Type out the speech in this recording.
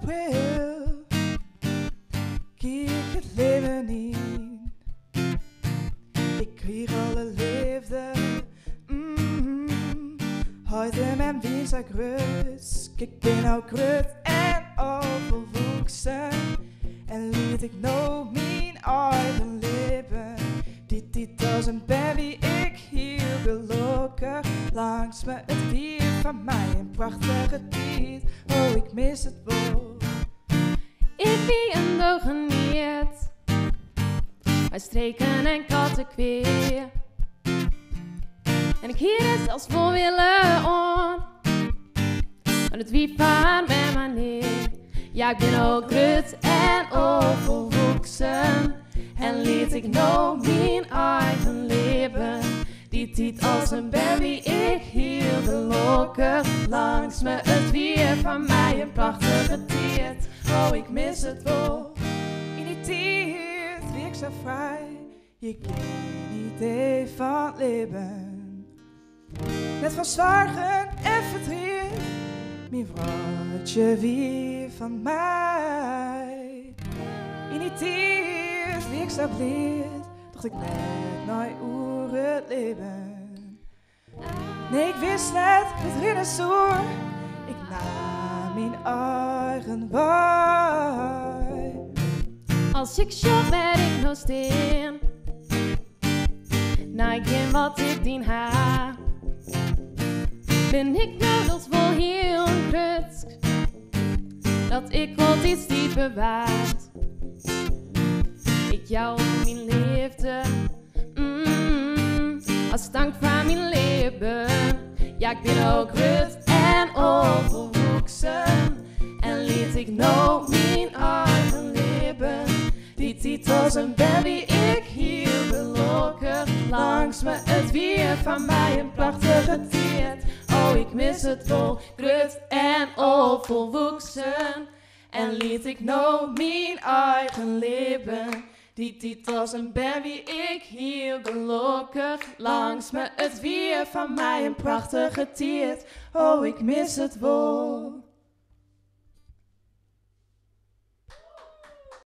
april. Kijk het leven in. Ik kreeg alle liefde. Heute mijn winter grus. Ik ben al groot en overwoeksen. En liet ik nou mijn eigen leven. Dit als een baby, ik hield gelukkig. Langs me het dier van mij, een prachtige tijd. Oh, ik mis het wel. Ik wie een dag geniet. Wij streken en katten kweer. En ik hier is zelfs voor willen on. Maar het wie van bij mij neer. Ja, ik ben ook groot en overwoeksen. En liet ik nou mijn eigen leven. Die tiet als een baby, ik hield gelukkig. Langs me het weer van mij, een prachtige tijd. Oh, ik mis het wel. In die tijd wie ik zo vrij. Je geen idee van het leven. Net van zorgen en verdriet. Mijn vrouwtje wie van mij. In die tijd wie ik zo blind. Dacht ik net naar hoe het leven. Nee, ik wist net het rennen zo. Ik nam mijn eigen waai. Als ik shop werd ik nog steen. Na geen wat ik dien ha. Ben ik nou dat wel heel krutsk. Dat ik wat iets dieper waard. Ik jou mijn liefde. Als dank van mijn leven. Ja, ik ben ook groot en overwoeksen. En liet ik nou mijn eigen leven. Die tiet als een baby, ik hield gelukkig. Langs me het weer van mij, een prachtige tijd. Oh, ik mis het wel, groot en overwoeksen. En liet ik nou mijn eigen leven. Die tiet als een baby, ik hield gelukkig. Langs me het weer van mij, een prachtige tijd. Oh, ik mis het wel.